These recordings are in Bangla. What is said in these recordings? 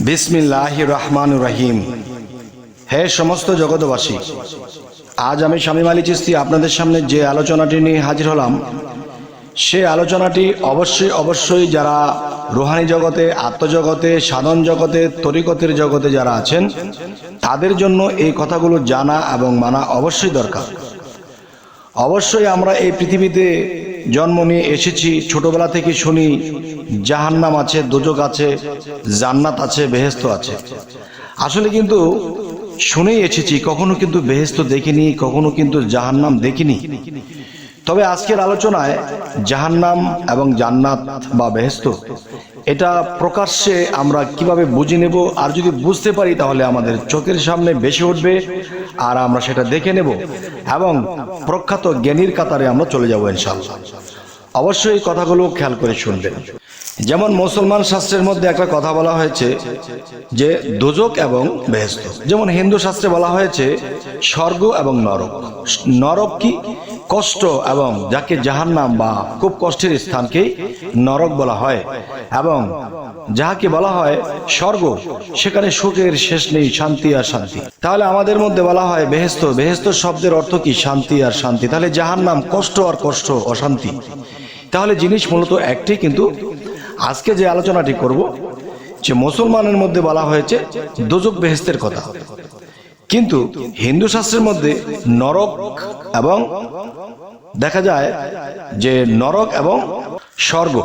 বিসমিল্লাহির রহমানির রহিম। হে সমস্ত জগতবাসী, আজ আমি শামীম আলী চিশতি আপনাদের সামনে যে আলোচনাটি নিয়ে হাজির হলাম, সে আলোচনাটি অবশ্যই যারা রুহানি জগতে, আত্মজগতে, সাধন জগতে, তরিকতের জগতে যারা আছেন তাদের জন্য এই কথাগুলো জানা এবং মানা অবশ্যই দরকার। অবশ্যই আমরা এই পৃথিবীতে জন্ম নিয়ে এসেছি, ছোটবেলা থেকে শুনি জাহান্নাম আছে, দোজক আছে, জান্নাত আছে, বেহেশত আছে। আসলে কিন্তু শুনেই এসেছি, কখনো কিন্তু বেহেশত দেখিনি, কখনো কিন্তু জাহান্নাম দেখিনি। তবে আজকের আলোচনায় জাহান্নাম এবং জান্নাত বা বেহেশত এটা প্রকাশ্যে আমরা কিভাবে বুঝে নেব, আর যদি বুঝতে পারি তাহলে আমাদের চোখের সামনে ভেসে উঠবে আর আমরা সেটা দেখে নেব এবং প্রখ্যাত জ্ঞানীর কাতারে আমরা চলে যাব ইনশাআল্লাহ। অবশ্যই এই কথাগুলো খেয়াল করে শুনবেন। যেমন মুসলমান শাস্ত্রের মধ্যে একটা কথা বলা হয়েছে যে দোজক এবং বেহেশত। যেমন হিন্দু শাস্ত্রে বলা হয়েছে স্বর্গ এবং নরক। নরক কি? কষ্ট, এবং যাকে জাহান্নাম বা খুব কষ্টের স্থানকেই নরক বলা হয়, এবং যাহাকে বলা হয় স্বর্গ, সেখানে সুখের শেষ নেই, শান্তি আর শান্তি। তাহলে আমাদের মধ্যে বলা হয় বেহেশত। বেহেশত শব্দের অর্থ কি? শান্তি আর শান্তি। তাহলে জাহান্নাম কষ্ট আর কষ্ট, অশান্তি। তাহলে জিনিস মূলত একটি, কিন্তু আজকে যে আলোচনাটি করব যে মুসলমানের মধ্যে বলা হয়েছে দোজক বেহেশতের কথা, কিন্তু হিন্দু শাস্ত্রের মধ্যে নরক এবং দেখা যায় যে নরক এবং স্বর্গ।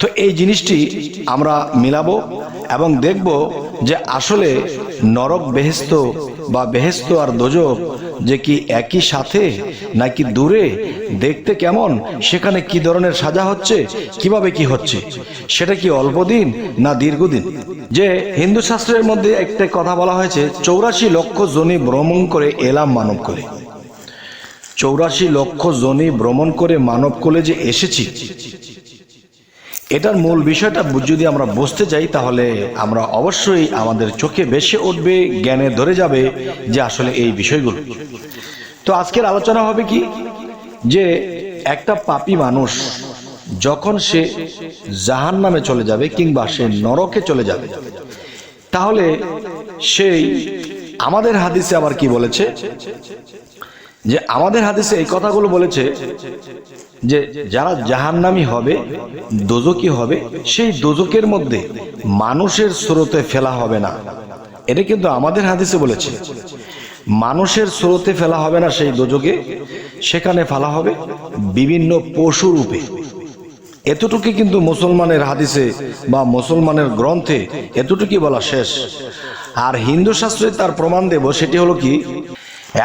তো এই জিনিসটি আমরা মিলাবো এবং দেখব যে আসলে নরক বেহেশত বা বেহেশত আর দোজক যে কি একই সাথে নাকি দূরে, দেখতে কেমন, সেখানে কি ধরনের সাজা হচ্ছে, কিভাবে কি হচ্ছে, সেটা কি অল্প দিন না দীর্ঘদিন। যে হিন্দু শাস্ত্রের মধ্যে একটা কথা বলা হয়েছে 84 লক্ষ যোনি ভ্রমণ করে এলাম মানব কোলে। 84 লক্ষ যোনি ভ্রমণ করে মানব কোলে যে এসেছি, এটার মূল বিষয়টা যদি আমরা বুঝতে যাই তাহলে আমরা অবশ্যই আমাদের চোখে ভেসে উঠবে, জ্ঞানে ধরে যাবে যে আসলে এই বিষয়গুলো। তো আজকের আলোচনা হবে কি, যে একটা পাপী মানুষ যখন সে জাহান্নামে চলে যাবে কিংবা সে নরকে চলে যাবে, তাহলে সেই আমাদের হাদিসে আবার কি বলেছে, যে আমাদের হাদিসে এই কথাগুলো বলেছে যে যারা জাহান্নামী হবে, দোজকি হবে, সেই দোজকের মধ্যে মানুষের স্রোতে ফেলা হবে না। এটা কিন্তু আমাদের হাদিসে বলেছে, মানুষের স্রোতে ফেলা হবে না সেই দোজকে, সেখানে ফেলা হবে বিভিন্ন পশু রূপে। এতটুকু কিন্তু মুসলমানের হাদিসে বা মুসলমানের গ্রন্থে এতটুকুই বলা শেষ। আর হিন্দু শাস্ত্রে তার প্রমাণ দেব, সেটি হলো কি,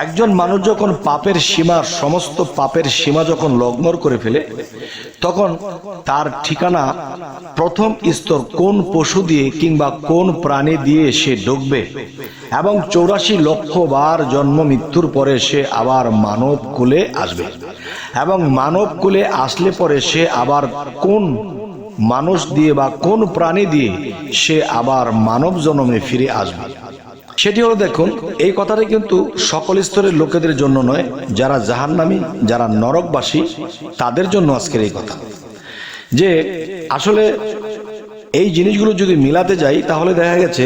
একজন মানুষ যখন পাপের সীমা, সমস্ত পাপের সীমা যখন লগ্ন করে ফেলে, তখন তার ঠিকানা প্রথম স্তর কোন পশু দিয়ে কিংবা কোন প্রাণী দিয়ে সে ঢুকবে, এবং 84 লক্ষ বার জন্ম মৃত্যুর পরে সে আবার মানব কুলে আসবে, এবং মানব কুলে আসলে পরে সে আবার কোন মানুষ দিয়ে বা কোন প্রাণী দিয়ে সে আবার মানব জন্মে ফিরে আসবে। সেটি হলো, দেখুন, এই কথাটা কিন্তু সকল স্তরের লোকেদের জন্য নয়, যারা জাহান্নামী, যারা নরকবাসী, তাদের জন্য আজকের এই কথা। যে আসলে এই জিনিসগুলো যদি মিলাতে যাই তাহলে দেখা গেছে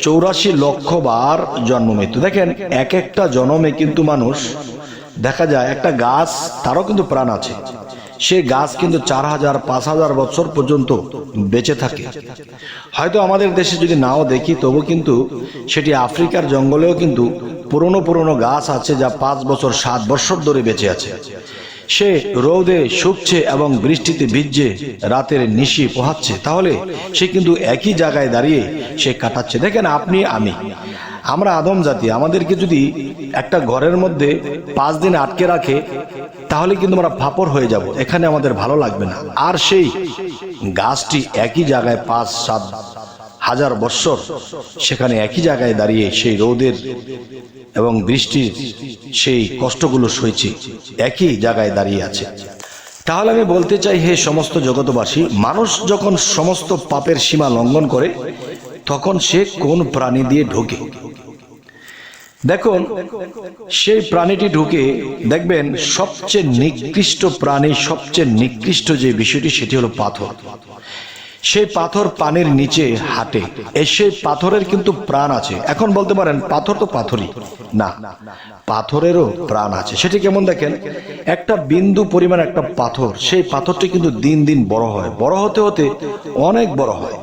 84 লক্ষ বার জন্ম মৃত্যু। দেখেন, এক একটা জন্মে কিন্তু মানুষ, দেখা যায় একটা গাছ, তারও কিন্তু প্রাণ আছে, সে গাছ কিন্তু 4000, 5000 বছর পর্যন্ত বেঁচে থাকে। হয়তো আমাদের দেশে যদি নাও দেখি, তবু কিন্তু সেটি আফ্রিকার জঙ্গলেও কিন্তু পুরনো গাছ আছে যা 5 বছর 7 বছর ধরে বেঁচে আছে। সে রোদে শুকছে এবং বৃষ্টিতে ভিজছে, রাতের নিশি পোহাচ্ছে, তাহলে সে কিন্তু একই জায়গায় দাঁড়িয়ে সে কাটাচ্ছে। দেখেন, আপনি আমরা আদম জাতি, আমাদেরকে যদি একটা ঘরের মধ্যে 5 দিন আটকে রাখে, তাহলে কিন্তু আমরা ফাপড় হয়ে যাব, এখানে আমাদের ভালো লাগবে না। আর সেই গাছটি একই জায়গায় 5-7 হাজার বছর সেখানে একই জায়গায় দাঁড়িয়ে সেই রোদের এবং বৃষ্টির সেই কষ্টগুলো সইছে, একই জায়গায় দাঁড়িয়ে আছে। তাহলে আমি বলতে চাই, হে সমস্ত জগতবাসী, মানুষ যখন সমস্ত পাপের সীমা লঙ্ঘন করে, তখন সে কোন প্রাণী দিয়ে ঢোকে। দেখুন, সেই প্রাণীটি ঢুকে, দেখবেন সবচেয়ে নিকৃষ্ট প্রাণী, সবচেয়ে নিকৃষ্ট যে বিষয়টি, সেটি হলো পাথর। সেই পাথর পানির নিচে হাঁটে, সেই পাথরের কিন্তু প্রাণ আছে। এখন বলতে পারেন পাথর তো পাথরই না, পাথরেরও প্রাণ আছে। সেটি কেমন দেখেন, একটা বিন্দু পরিমাণ একটা পাথর, সেই পাথরটি কিন্তু দিন দিন বড় হয়, বড় হতে হতে অনেক বড় হয়।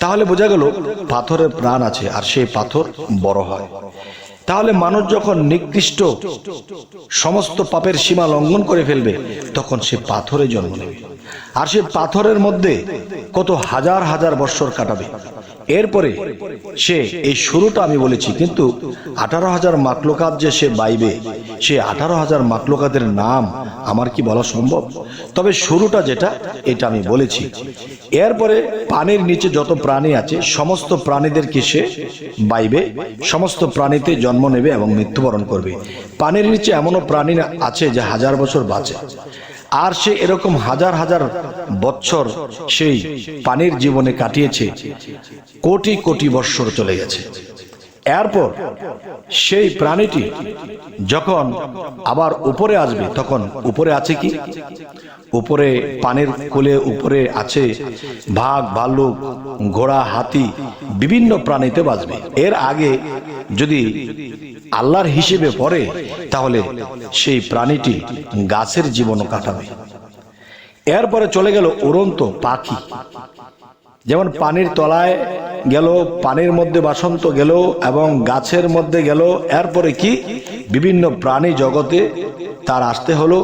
তাহলে বোঝা গেল পাথরের প্রাণ আছে আর সেই পাথর বড় হয়। তাহলে মানুষ যখন নিকৃষ্ট সমস্ত পাপের সীমা লঙ্ঘন করে ফেলবে, তখন সে পাথরে জন্ম নেবে, আর সে পাথরের মধ্যে কত হাজার হাজার বৎসর কাটাবে। এরপরে সে, এই শুরুটা আমি বলেছি, কিন্তু 18,000 মাকলুকাত যে সে বাইবে, সে 18,000 মাকলুকাতের নাম আমার কি বলা সম্ভব? তবে শুরুটা যেটা, এটা আমি বলেছি। এরপরে পানির নিচে যত প্রাণী আছে সমস্ত প্রাণীদেরকে সে বাইবে, সমস্ত প্রাণীতে জন্ম নেবে এবং মৃত্যুবরণ করবে। পানির নিচে এমনও প্রাণী আছে যে 1000 বছর বাঁচে, আর সে এরকম হাজার হাজার বছর সেই পানির জীবনে কাটিয়েছে, কোটি কোটি বৎসর চলে গেছে। এরপর সেই প্রাণীটি যখন আবার উপরে আসবে, তখন উপরে আছে কি? উপরে পানির কোলে উপরে আছে বাঘ, ভাল্লুক, ঘোড়া, হাতি, বিভিন্ন প্রাণীতে বাঁচবে। এর আগে যদি আল্লাহর হিসেবে পড়ে, তাহলে সেই প্রাণীটি গাছের জীবনও কাটাবে। এরপরে চলে গেল উড়ন্ত পাখি, যেমন পানির তলায় গেল, পানির মধ্যে বাসন্ত গেল এবং গাছের মধ্যে গেল। এরপরে কি, বিভিন্ন প্রাণী জগতে তার আসতে হলো।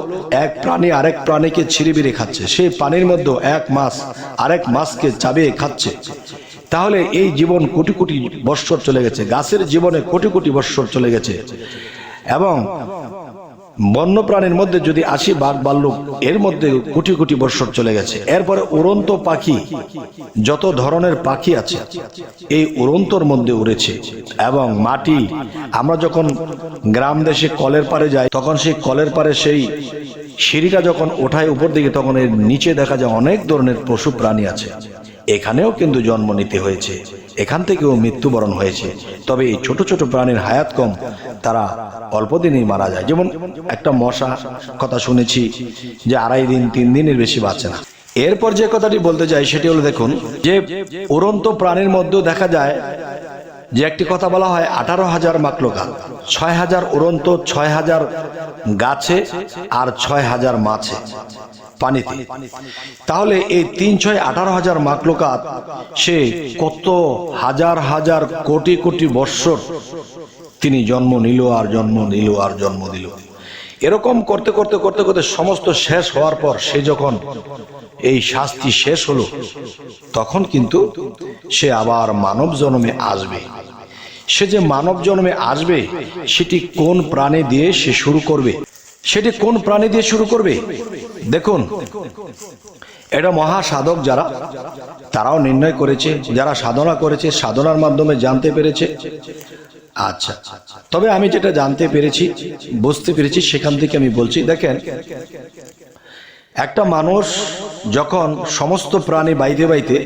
এক প্রাণী আরেক প্রাণীকে ছিঁড়িবিড়ে খাচ্ছে, সেই পানির মধ্যে এক মাছ আরেক মাছকে চাবিয়ে খাচ্ছে। তাহলে এই জীবন কোটি কোটি বৎসর চলে গেছে, গাছের জীবনে কোটি কোটি বৎসর চলে গেছে। এবং বন্য প্রাণীর মধ্যে যদি আসি, বাঘ, ভাল্লুক, এর মধ্যে কোটি কোটি বৎসর চলে গেছে। এরপরে উড়ন্ত পাখি, যত ধরনের পাখি আছে এই উড়ন্তর মধ্যে উড়েছে। এবং মাটি, আমরা যখন গ্রাম দেশে কলের পারে যাই, তখন সেই কলের পারে সেই সিঁড়িটা যখন ওঠায় উপর দিকে, তখন এর নিচে দেখা যায় অনেক ধরনের পশু প্রাণী আছে। এখানেও কিন্তু জন্ম নিতে হয়েছে, এখান থেকেও মৃত্যুবরণ হয়েছে। তবে এই ছোট ছোট প্রাণীর হায়াত কম, তারা অল্প দিনেই মারা যায়। যেমন একটা মশা কথা শুনেছি যে 2.5 দিন 3 দিনের বেশি বাঁচে না। এরপর যে কথাটি বলতে চাই সেটি হলো, দেখুন যে উড়ন্ত প্রাণীর মধ্যেও দেখা যায় যে একটি কথা বলা হয় 18,000 মাকলুকাত, 6,000 উড়ন্ত, 6,000 গাছে আর 6,000 মাছে পানিতে। তাহলে এই 3-6 18,000 মাকলুকাত, সে কত হাজার হাজার কোটি কোটি বৎসর তিনি জন্ম নিল আর জন্ম দিল আর জন্ম দিল। এরকম করতে করতে করতে করতে সমস্ত শেষ হওয়ার পর, সে যখন এই শাস্তি শেষ হলো, তখন কিন্তু সে আবার মানব জন্মে আসবে। সে যে মানব জন্মে আসবে, সেটি কোন প্রাণী দিয়ে সে শুরু করবে? সেটি কোন প্রাণী দিয়ে শুরু করবে? দেখুন, এটা মহা সাধক যারা, তারাও নির্ণয় করেছে, যারা সাধনা করেছে, সাধনার মাধ্যমে জানতে পেরেছে। আচ্ছা, তবে আমি যেটা জানতে পেরেছি, বুঝতে পেরেছি, সেখান থেকে আমি বলছি। দেখেন, একটা মানুষ যখন সমস্ত প্রাণী বাইতে বাইতে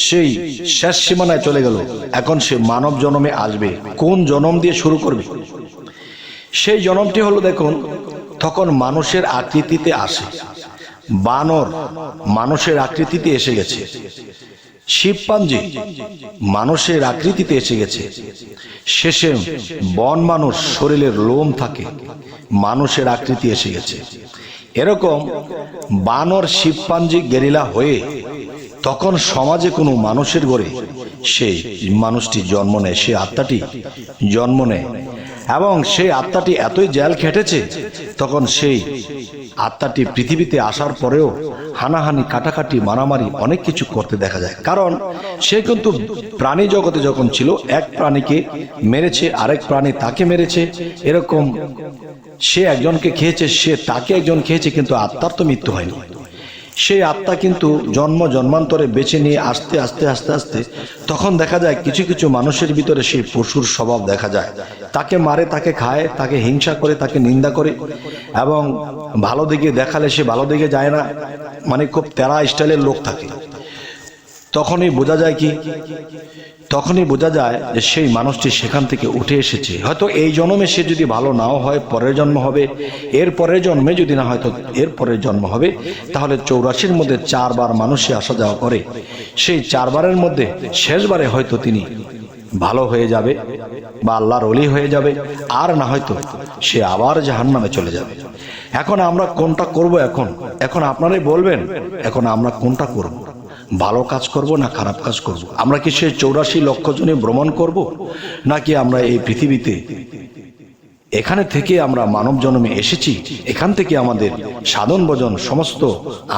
সেই শেষ সীমানায় চলে গেল, এখন সে মানব জন্মে আসবে। কোন জন্ম দিয়ে শুরু করবে? সেই জন্মটি হলো, দেখুন, তখন মানুষের আকৃতিতে আসে। বানর মানুষের আকৃতিতে এসে গেছে, শিবপাঞ্জি মানুষের আকৃতিতে এসে গেছে। শেষে বন মানুষ, শরীরের লোম থাকে, মানুষের আকৃতি এসে গেছে। এরকম বানর, শিবপাঞ্জি, গেরিলা হয়ে তখন সমাজে কোনো মানুষের ঘরে সেই মানুষটি জন্ম নেয়, সে আত্মাটি জন্ম নেয়। এবং সেই আত্মাটি এতই জেল খেটেছে, তখন সেই আত্মাটি পৃথিবীতে আসার পরেও হানাহানি, কাটাকাটি, মারামারি অনেক কিছু করতে দেখা যায়। কারণ সে কিন্তু প্রাণী জগতে যখন ছিল, এক প্রাণীকে মেরেছে, আরেক প্রাণী তাকে মেরেছে, এরকম সে একজনকে খেয়েছে, সে তাকে একজন খেয়েছে, কিন্তু আত্মার তো মৃত্যু হয়নি। সেই আত্মা কিন্তু জন্ম জন্মান্তরে বেছে নিয়ে আস্তে আস্তে আস্তে আস্তে তখন দেখা যায় কিছু কিছু মানুষের ভিতরে সেই পশুর স্বভাব দেখা যায়। তাকে মারে, তাকে খায়, তাকে হিংসা করে, তাকে নিন্দা করে, এবং ভালো দিকে দেখালে সে ভালো দিকে যায় না, মানে খুব তেরা স্টাইলের লোক থাকে। তখনই বোঝা যায় কি, তখনই বোঝা যায় যে সেই মানুষটি সেখান থেকে উঠে এসেছে। হয়তো এই জন্মে সে যদি ভালো নাও হয়, পরের জন্ম হবে, এর পরের জন্মে যদি না হয় তো এর পরের জন্ম হবে। তাহলে 84-র মধ্যে 4 বার মানুষই আসা যাওয়া করে, সেই 4 বারের মধ্যে শেষবারে হয়তো তিনি ভালো হয়ে যাবে বা আল্লাহর ওলি হয়ে যাবে, আর না হয়তো সে আবার জাহান্নামে চলে যাবে। এখন আমরা কোনটা করব? এখন আপনারাই বলবেন, এখন আমরা কোনটা করব? ভালো কাজ করব না খারাপ কাজ করব? আমরা কি সেই 84 লক্ষ জনে ভ্রমণ করব, নাকি আমরা এই পৃথিবীতে এখানে থেকে আমরা মানব জন্মে এসেছি, এখান থেকে আমাদের সাধন ভজন সমস্ত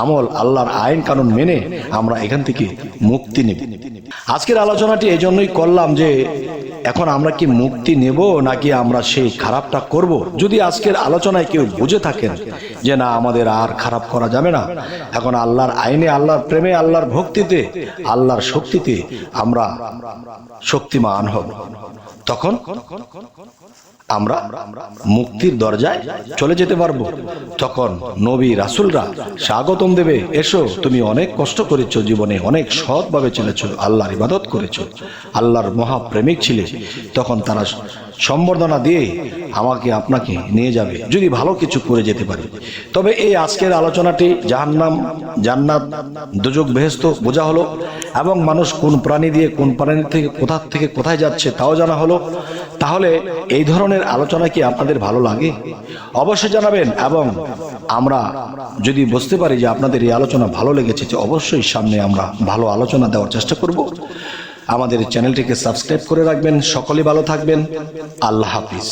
আমল আল্লাহর আইন কানুন মেনে আমরা এখান থেকে মুক্তি নেব? আজকের আলোচনাটি এই জন্যই করলাম যে এখন আমরা কি মুক্তি নেব নাকি আমরা সেই খারাপটা করব? যদি আজকের আলোচনায় কেউ বুঝে থাকেন যে না, আমাদের আর খারাপ করা যাবে না, এখন আল্লাহর আইনে, আল্লাহর প্রেমে, আল্লাহর ভক্তিতে, আল্লাহর শক্তিতে আমরা শক্তিমান হব, তখন আমরা মুক্তির দরজায় চলে যেতে পারবো। তখন নবী রাসূলরা স্বাগতম দেবে, এসো, তুমি অনেক কষ্ট করেছো জীবনে, অনেক সৎভাবে চলেছো, আল্লাহর ইবাদত করেছো, আল্লাহর মহাপ্রেমিক ছিলে, তখন তারা সম্বর্ধনা দিয়ে আমাকে আপনাকে নিয়ে যাবে যদি ভালো কিছু করে যেতে পারে। তবে এই আজকের আলোচনাটি জাহান্নাম, জান্নাত, দোজখ, বেহেশত বোঝা হলো, এবং মানুষ কোন প্রাণী দিয়ে কোন প্রাণী থেকে কোথা থেকে কোথায় যাচ্ছে তাও জানা হলো। তাহলে এই ধরনের আলোচনা কি আপনাদের ভালো লাগে? অবশ্যই জানাবেন, এবং আমরা যদি বুঝতে পারি যে আপনাদের এই আলোচনা ভালো লেগেছে, যে অবশ্যই সামনে আমরা ভালো আলোচনা দেওয়ার চেষ্টা করব। আমাদের চ্যানেলটিকে সাবস্ক্রাইব করে রাখবেন। সকলে ভালো থাকবেন। আল্লাহ হাফিজ।